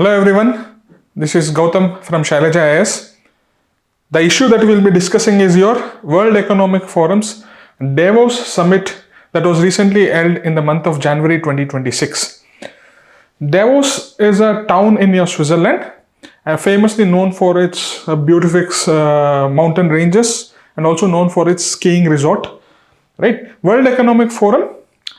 Hello everyone, this is Gautam from Shailaja IS. The issue that we will be discussing is your World Economic Forum's Davos Summit that was recently held in the month of January 2026. Davos is a town in your Switzerland, famously known for its beautiful mountain ranges and also known for its skiing resort. Right? World Economic Forum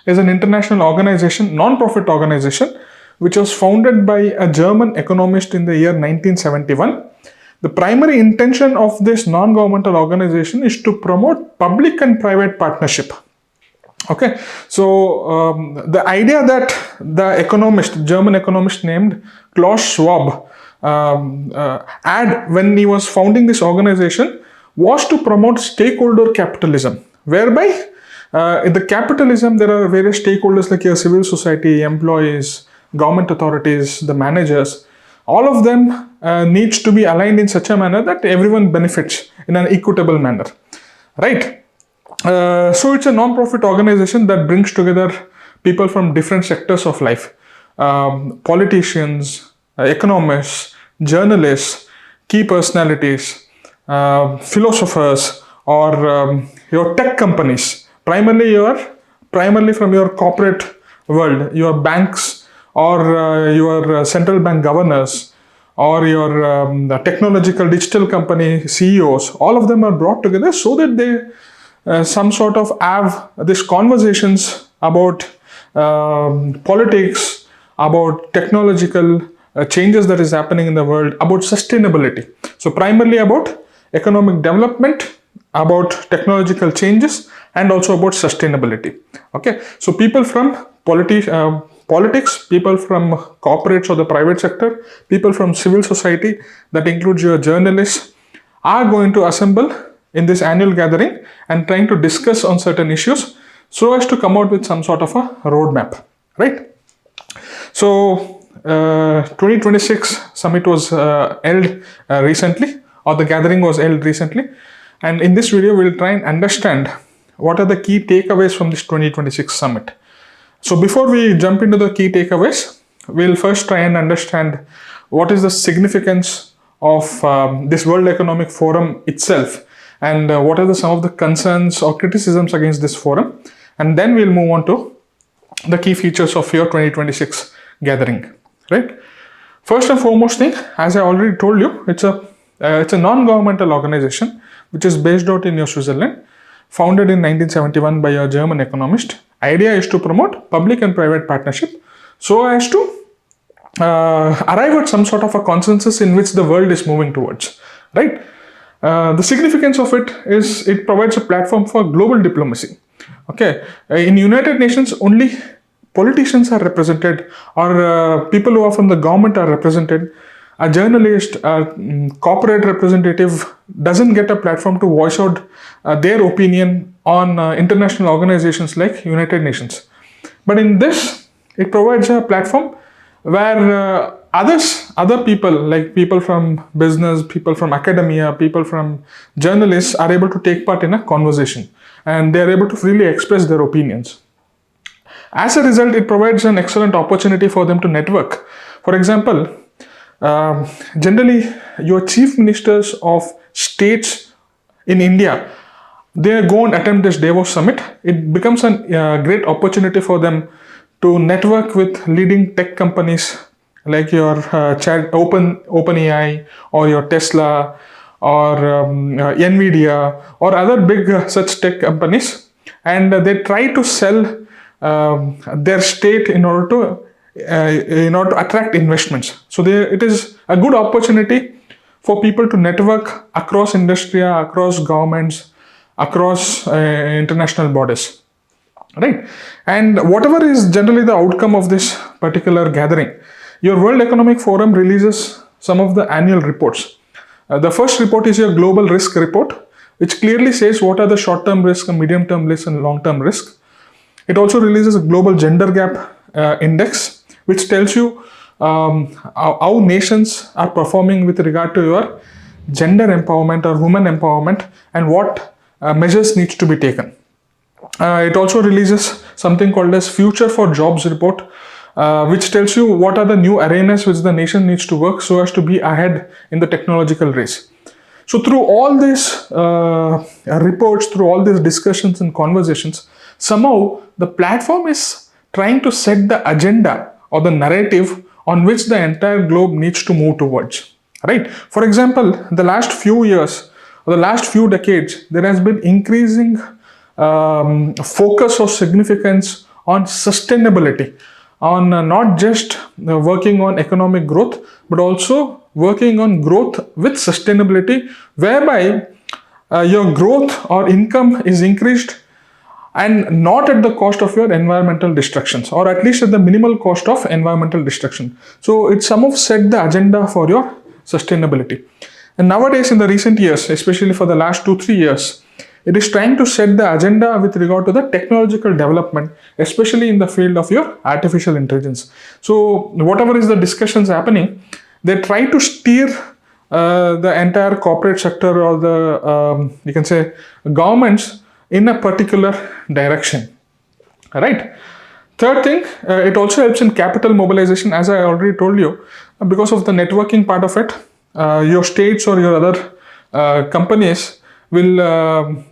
is an international organization, non-profit organization, which was founded by a German economist in the year 1971. The primary intention of this non-governmental organization is to promote public and private partnership. Okay, so the idea that the German economist named Klaus Schwab had when he was founding this organization was to promote stakeholder capitalism, whereby in the capitalism there are various stakeholders like your civil society, employees, government authorities, the managers. All of them needs to be aligned in such a manner that everyone benefits in an equitable manner, right? So it's a non-profit organization that brings together people from different sectors of life, politicians, economists, journalists, key personalities, philosophers, or your tech companies, primarily from your corporate world, your banks, or your central bank governors, or your technological digital company CEOs. All of them are brought together so that they some sort of have these conversations about politics, about technological changes that is happening in the world, about sustainability. So primarily about economic development, about technological changes, and also about sustainability. Okay, so people from politics, people from corporates or the private sector, people from civil society, that includes your journalists, are going to assemble in this annual gathering and trying to discuss on certain issues so as to come out with some sort of a roadmap, right? So 2026 summit was held recently, or the gathering was held recently, and in this video we'll try and understand what are the key takeaways from this 2026 summit. So before we jump into the key takeaways, we'll first try and understand what is the significance of this World Economic Forum itself, and what are some of the concerns or criticisms against this forum, and then we'll move on to the key features of your 2026 gathering, right? First and foremost thing, as I already told you, it's a non-governmental organization which is based out in your Switzerland, founded in 1971 by a German economist. Idea is to promote public and private partnership so as to arrive at some sort of a consensus in which the world is moving towards, right? The significance of it is it provides a platform for global diplomacy. Okay, in United Nations only politicians are represented, or people who are from the government are represented. A journalist, a corporate representative doesn't get a platform to voice out their opinion on international organizations like United Nations. But in this, it provides a platform where other people, like people from business, people from academia, people from journalists, are able to take part in a conversation, and they are able to freely express their opinions. As a result, it provides an excellent opportunity for them to network. For example, generally your chief ministers of states in India, they go and attend this Davos Summit. It becomes a great opportunity for them to network with leading tech companies like your OpenAI, or your Tesla, or Nvidia, or other big such tech companies, and they try to sell their state in order to attract investments. So it is a good opportunity for people to network across industry, across governments, across international borders, right? And whatever is generally the outcome of this particular gathering, your World Economic Forum releases some of the annual reports. The first report is your global risk report, which clearly says what are the short-term risks, medium-term risks, and long-term risks. It also releases a global gender gap index, which tells you how nations are performing with regard to your gender empowerment or women empowerment, and what measures need to be taken. It also releases something called as Future for Jobs report, which tells you what are the new arenas which the nation needs to work so as to be ahead in the technological race. So through all these reports, through all these discussions and conversations, somehow the platform is trying to set the agenda or the narrative on which the entire globe needs to move towards, right? For example, the last few years or the last few decades, there has been increasing focus or significance on sustainability, on not just working on economic growth, but also working on growth with sustainability, whereby your growth or income is increased and not at the cost of your environmental destructions, or at least at the minimal cost of environmental destruction. So it somehow set the agenda for your sustainability. And nowadays, in the recent years, especially for the last 2-3 years, it is trying to set the agenda with regard to the technological development, especially in the field of your artificial intelligence. So whatever is the discussions happening, they try to steer the entire corporate sector or the, you can say, governments in a particular direction, right? Third thing, it also helps in capital mobilization, as I already told you, because of the networking part of it. Your states or your other companies will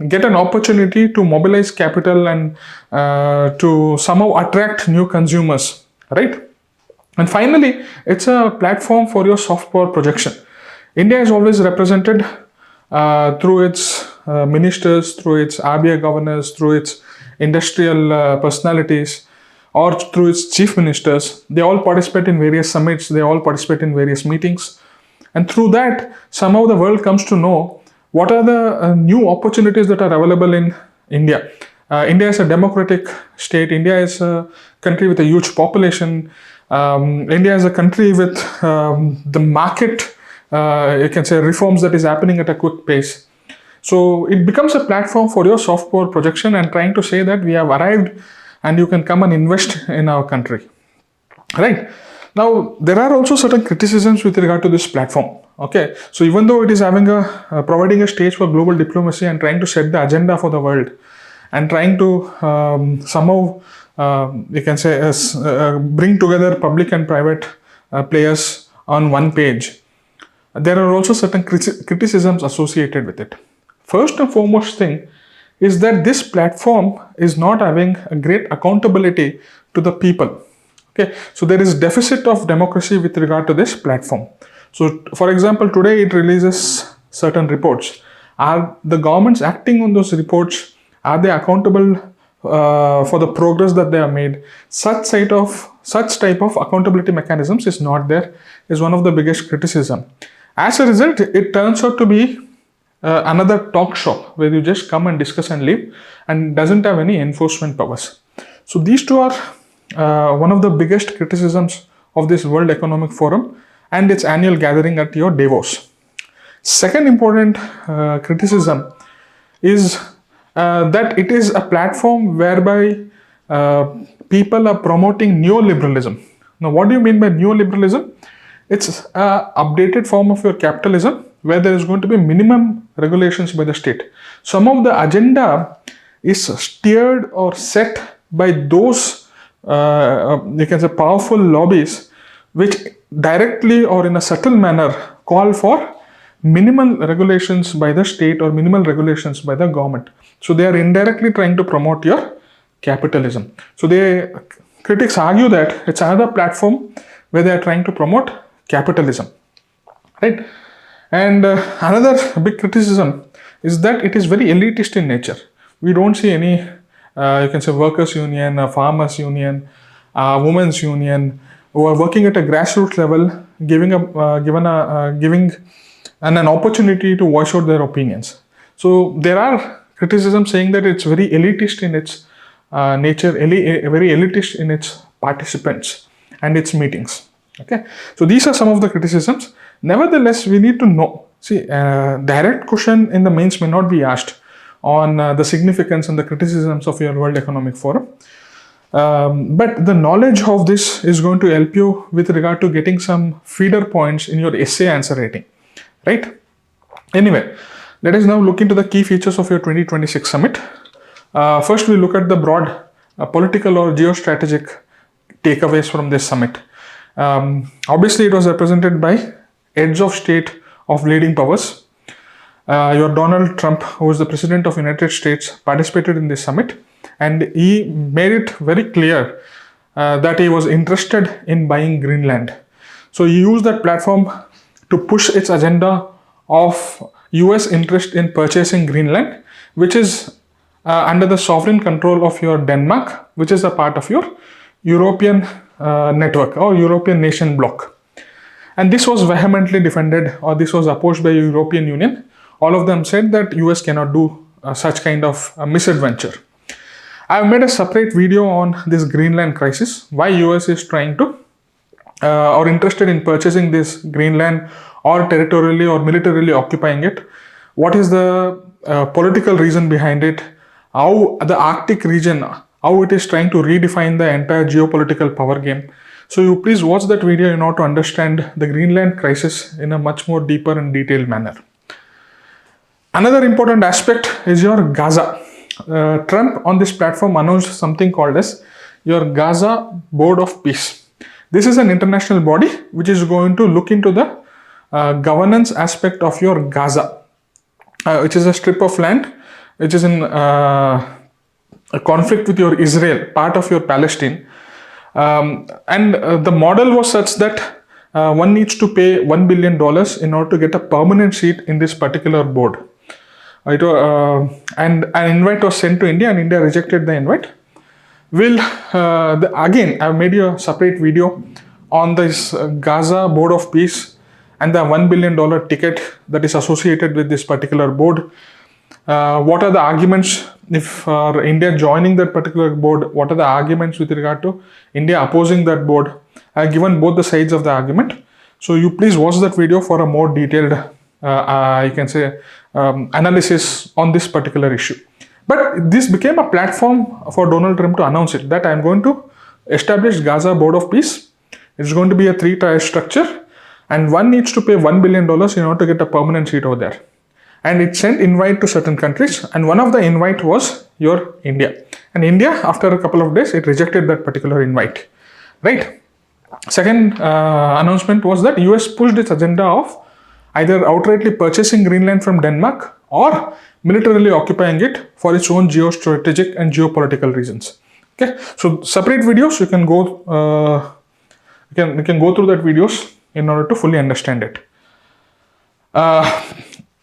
get an opportunity to mobilize capital and to somehow attract new consumers, right? And finally, it's a platform for your soft power projection. India is always represented through its ministers, through its RBI governors, through its industrial personalities, or through its chief ministers. They all participate in various summits, they all participate in various meetings. And through that, somehow the world comes to know what are the new opportunities that are available in India. India is a democratic state. India is a country with a huge population. India is a country with the market, you can say, reforms that is happening at a quick pace. So it becomes a platform for your soft power projection and trying to say that we have arrived and you can come and invest in our country, right? Now, there are also certain criticisms with regard to this platform. Okay, so even though it is having providing a stage for global diplomacy and trying to set the agenda for the world and trying to somehow, you can say, bring together public and private players on one page, there are also certain criticisms associated with it. First and foremost thing is that this platform is not having a great accountability to the people. Okay, so there is deficit of democracy with regard to this platform. So, for example, today it releases certain reports. Are the governments acting on those reports? Are they accountable for the progress that they have made? Such type of accountability mechanisms is not there, is one of the biggest criticism. As a result, it turns out to be another talk shop where you just come and discuss and leave, and doesn't have any enforcement powers. So these two are one of the biggest criticisms of this World Economic Forum and its annual gathering at your Davos. Second important criticism is that it is a platform whereby people are promoting neoliberalism. Now, what do you mean by neoliberalism? It's an updated form of your capitalism where there is going to be minimum regulations by the state. Some of the agenda is steered or set by those you can say powerful lobbies which directly or in a subtle manner call for minimal regulations by the state or minimal regulations by the government. So they are indirectly trying to promote your capitalism. So critics argue that it's another platform where they are trying to promote capitalism, right? And another big criticism is that it is very elitist in nature. We don't see any you can say workers union, farmers union, women's union who are working at a grassroots level, giving an opportunity to voice out their opinions. So there are criticisms saying that it's very elitist in its nature, very elitist in its participants and its meetings. Okay, so these are some of the criticisms. Nevertheless, we need to know. See, direct question in the mains may not be asked on the significance and the criticisms of your World Economic Forum. But the knowledge of this is going to help you with regard to getting some feeder points in your essay answer rating, right? Anyway, let us now look into the key features of your 2026 summit. First, we look at the broad political or geostrategic takeaways from this summit. Obviously, it was represented by heads of state of leading powers. Your Donald Trump, who is the president of United States, participated in this summit, and he made it very clear that he was interested in buying Greenland. So he used that platform to push its agenda of US interest in purchasing Greenland, which is under the sovereign control of your Denmark, which is a part of your European network or European nation bloc. And this was vehemently defended, or this was opposed by the European Union. All of them said that US cannot do such kind of misadventure. I've made a separate video on this Greenland crisis, why US is trying to or interested in purchasing this Greenland or territorially or militarily occupying it. What is the political reason behind it? How the Arctic region, how it is trying to redefine the entire geopolitical power game. So you please watch that video in order to understand the Greenland crisis in a much more deeper and detailed manner. Another important aspect is your Gaza. Trump on this platform announced something called as your Gaza Board of Peace. This is an international body which is going to look into the governance aspect of your Gaza, which is a strip of land which is in a conflict with your Israel, part of your Palestine. And the model was such that one needs to pay $1 billion in order to get a permanent seat in this particular board. And an invite was sent to India, and India rejected the invite. Again, I've made you a separate video on this Gaza Board of Peace and the $1 billion ticket that is associated with this particular board. What are the arguments if India joining that particular board? What are the arguments with regard to India opposing that board? I've given both the sides of the argument. So you please watch that video for a more detailed, you can say, analysis on this particular issue. But this became a platform for Donald Trump to announce it, that I'm going to establish Gaza Board of Peace. It's going to be a 3-tier structure, and one needs to pay $1 billion in order to get a permanent seat over there. And it sent invite to certain countries, and one of the invite was your India. And India, after a couple of days, it rejected that particular invite, right? Second announcement was that US pushed its agenda of either outrightly purchasing Greenland from Denmark or militarily occupying it for its own geostrategic and geopolitical reasons. Okay, so separate videos, you can go you can go through that videos in order to fully understand it.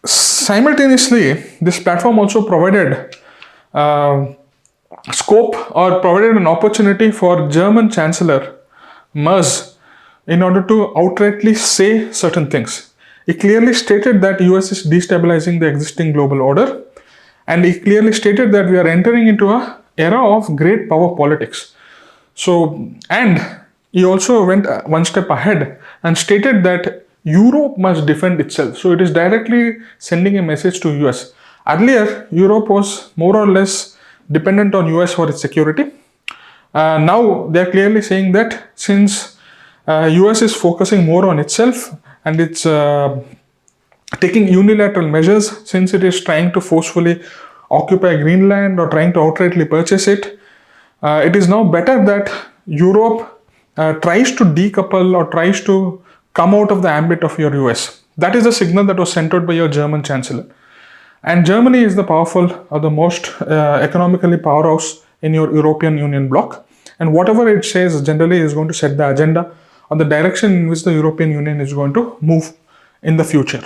Simultaneously, this platform also provided scope or provided an opportunity for German Chancellor Merz in order to outrightly say certain things. He clearly stated that US is destabilizing the existing global order, and he clearly stated that we are entering into an era of great power politics. So, and he also went one step ahead and stated that Europe must defend itself. So it is directly sending a message to US. Earlier, Europe was more or less dependent on US for its security. Now they are clearly saying that since US is focusing more on itself and it's taking unilateral measures, since it is trying to forcefully occupy Greenland or trying to outrightly purchase it, it is now better that Europe tries to decouple or tries to come out of the ambit of your US. That is the signal that was sent out by your German Chancellor. And Germany is the powerful or the most economically powerhouse in your European Union bloc. And whatever it says generally is going to set the agenda or the direction in which the European Union is going to move in the future.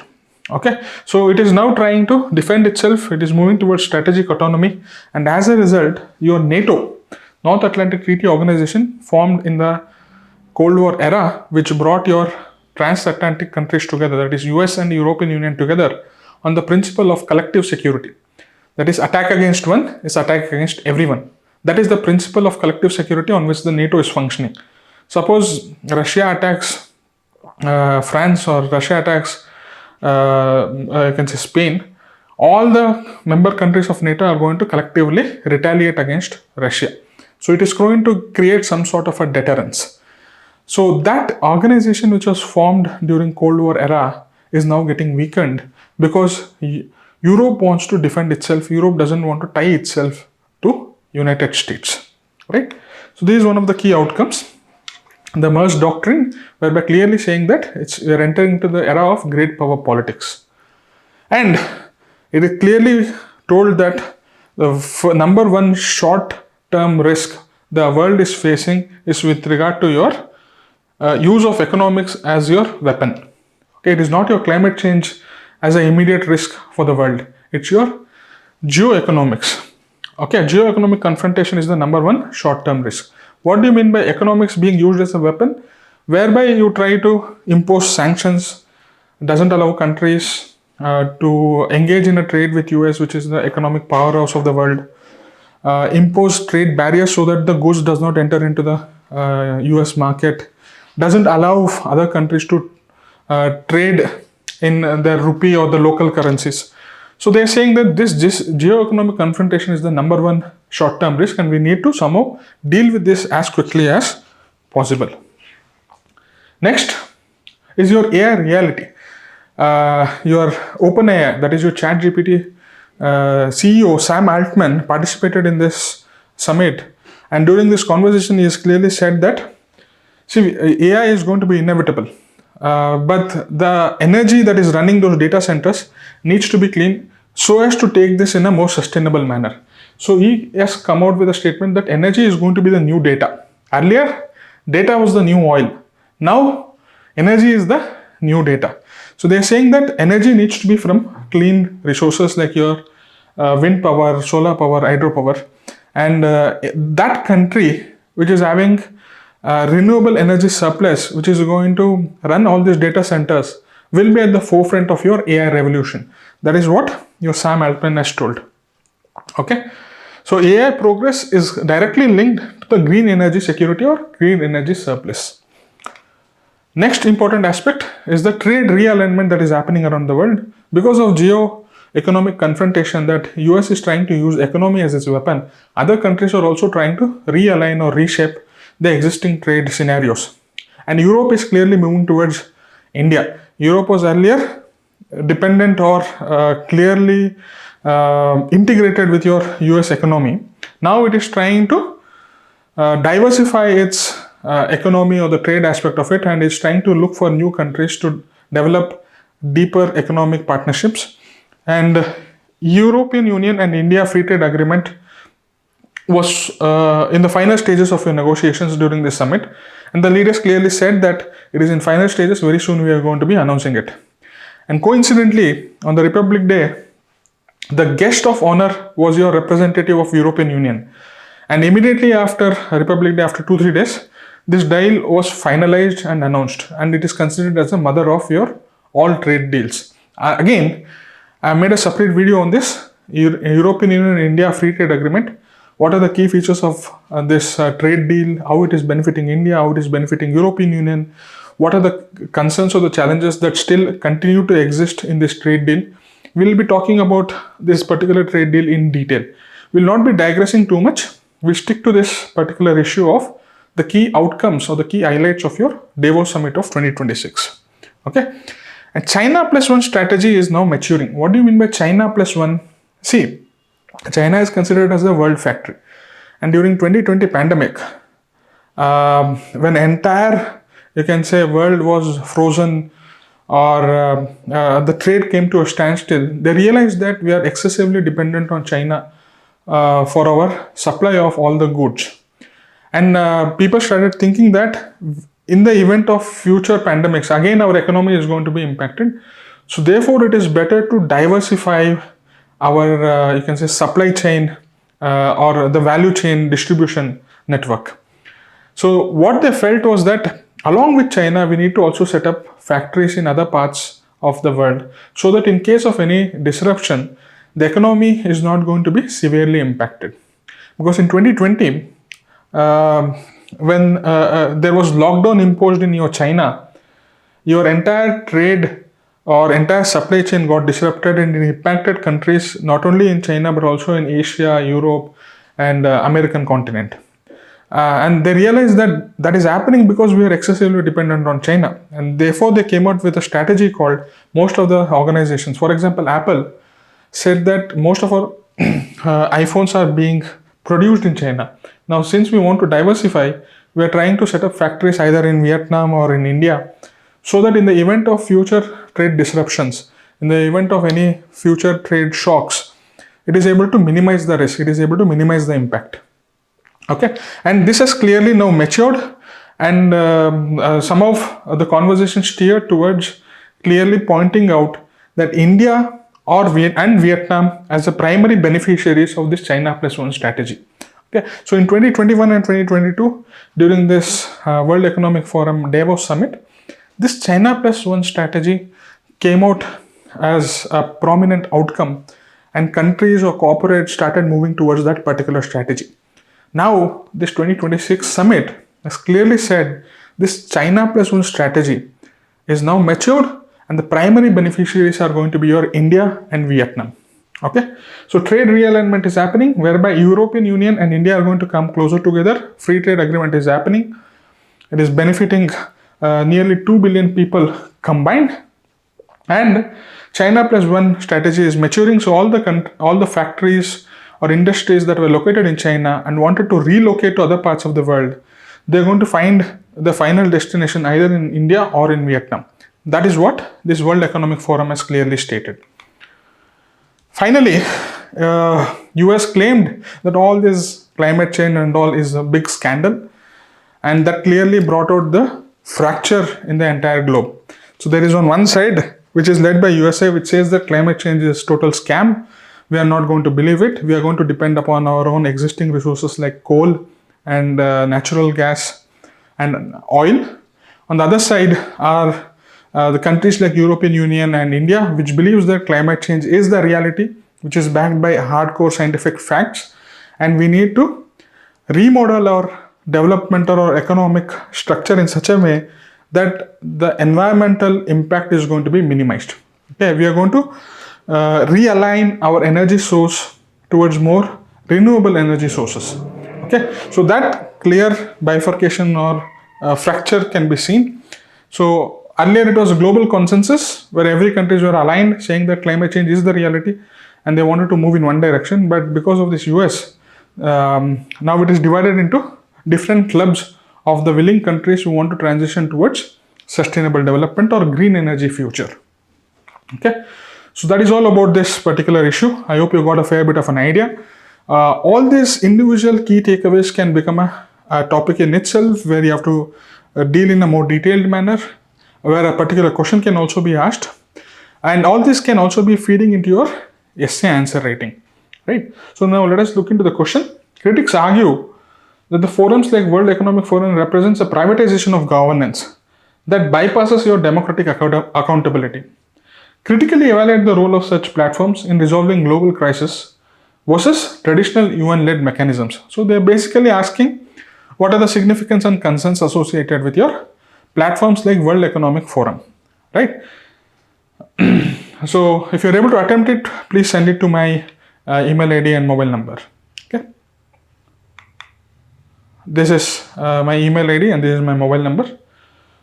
Okay, so it is now trying to defend itself. It is moving towards strategic autonomy. And as a result, your NATO, North Atlantic Treaty Organization, formed in the Cold War era, which brought your transatlantic countries together, that is US and European Union together, on the principle of collective security. That is, attack against one is attack against everyone. That is the principle of collective security on which the NATO is functioning. Suppose Russia attacks France or Russia attacks you can say Spain, all the member countries of NATO are going to collectively retaliate against Russia. So it is going to create some sort of a deterrence. So that organization which was formed during Cold War era is now getting weakened because Europe wants to defend itself. Europe doesn't want to tie itself to United States, right? So this is one of the key outcomes. the Merz Doctrine, whereby clearly saying that we are entering into the era of great power politics. And it is clearly told that the number one short-term risk the world is facing is with regard to your use of economics as your weapon. Okay, it is not your climate change as an immediate risk for the world. It's your geoeconomics. Okay, geoeconomic confrontation is the number one short-term risk. What do you mean by economics being used as a weapon? Whereby you try to impose sanctions, doesn't allow countries to engage in a trade with US, which is the economic powerhouse of the world, impose trade barriers so that the goods does not enter into the US market, doesn't allow other countries to trade in the rupee or the local currencies. So they're saying that this geoeconomic confrontation is the number one short-term risk, and we need to somehow deal with this as quickly as possible. Next is your AI reality. Your OpenAI, that is your ChatGPT CEO Sam Altman, participated in this summit, and during this conversation he has clearly said that AI is going to be inevitable, but the energy that is running those data centers needs to be clean so as to take this in a more sustainable manner. So he has come out with a statement that energy is going to be the new data. Earlier, data was the new oil. Now, energy is the new data. So they are saying that energy needs to be from clean resources like your wind power, solar power, hydropower. And that country which is having renewable energy surplus, which is going to run all these data centers, will be at the forefront of your AI revolution. That is what your Sam Altman has told. Okay. So AI progress is directly linked to the green energy security or green energy surplus. Next important aspect is the trade realignment that is happening around the world. Because of geo-economic confrontation that US is trying to use economy as its weapon, other countries are also trying to realign or reshape the existing trade scenarios. And Europe is clearly moving towards India. Europe was earlier dependent or clearly integrated with your US economy. Now it is trying to diversify its economy or the trade aspect of it, and is trying to look for new countries to develop deeper economic partnerships. And European Union and India Free Trade Agreement was in the final stages of negotiations during this summit, and the leaders clearly said that it is in final stages. Very soon we are going to be announcing it. And coincidentally, on the Republic Day, the guest of honor was your representative of European Union. And immediately after Republic Day, after 2-3 days, this deal was finalized and announced, and it is considered as the mother of your all trade deals. Again, I made a separate video on this European Union and India Free Trade Agreement. What are the key features of this trade deal, how it is benefiting India, how it is benefiting European Union, what are the concerns or the challenges that still continue to exist in this trade deal. We'll be talking about this particular trade deal in detail. We'll not be digressing too much. We'll stick to this particular issue of the key outcomes or the key highlights of your Davos Summit of 2026. Okay. And China plus one strategy is now maturing. What do you mean by China plus one? See, China is considered as the world factory. And during 2020 pandemic, when entire, you can say, world was frozen or the trade came to a standstill, they realized that we are excessively dependent on China for our supply of all the goods. And people started thinking that in the event of future pandemics, again our economy is going to be impacted. So therefore it is better to diversify our, you can say, supply chain or the value chain distribution network. So what they felt was that along with China, we need to also set up factories in other parts of the world so that in case of any disruption, the economy is not going to be severely impacted. Because in 2020, when there was lockdown imposed in your China, your entire trade or entire supply chain got disrupted, and it impacted countries not only in China but also in Asia, Europe and American continent. And they realized that that is happening because we are excessively dependent on China, and therefore they came out with a strategy called, most of the organizations, for example Apple, said that most of our iPhones are being produced in China. Now since we want to diversify, we are trying to set up factories either in Vietnam or in India, so that in the event of future trade disruptions, in the event of any future trade shocks, it is able to minimize the risk, it is able to minimize the impact. Okay, and this has clearly now matured, and some of the conversation steered towards clearly pointing out that India and Vietnam as the primary beneficiaries of this China plus one strategy. Okay, so in 2021 and 2022, during this World Economic Forum Davos Summit, this China plus one strategy came out as a prominent outcome, and countries or corporates started moving towards that particular strategy. Now, this 2026 summit has clearly said this China plus one strategy is now matured, and the primary beneficiaries are going to be your India and Vietnam. Okay, so trade realignment is happening, whereby European Union and India are going to come closer together. Free trade agreement is happening. It is benefiting nearly 2 billion people combined, and China plus one strategy is maturing. So all the factories or industries that were located in China and wanted to relocate to other parts of the world, they're going to find the final destination either in India or in Vietnam. That is what this World Economic Forum has clearly stated. Finally, US claimed that all this climate change and all is a big scandal, and that clearly brought out the fracture in the entire globe. So there is on one side, which is led by USA, which says that climate change is total scam. We are not going to believe it. We are going to depend upon our own existing resources like coal and natural gas and oil. On the other side are the countries like European Union and India, which believes that climate change is the reality, which is backed by hardcore scientific facts, and we need to remodel our development or our economic structure in such a way that the environmental impact is going to be minimized. Okay, we are going to realign our energy source towards more renewable energy sources. Okay, so that clear bifurcation or fracture can be seen. So earlier it was a global consensus where every countries were aligned saying that climate change is the reality and they wanted to move in one direction, but because of this US, now it is divided into different clubs of the willing countries who want to transition towards sustainable development or green energy future. Okay, so that is all about this particular issue. I hope you got a fair bit of an idea. All these individual key takeaways can become a topic in itself, where you have to deal in a more detailed manner, where a particular question can also be asked, and all this can also be feeding into your essay answer writing, right? So now let us look into the question. Critics argue that the forums like World Economic Forum represents a privatization of governance that bypasses your democratic accountability. Critically evaluate the role of such platforms in resolving global crisis versus traditional UN-led mechanisms. So they're basically asking what are the significance and concerns associated with your platforms like World Economic Forum, right? So if you're able to attempt it, please send it to my email ID and mobile number. Okay. This is my email ID and this is my mobile number.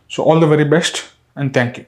So all the very best and thank you.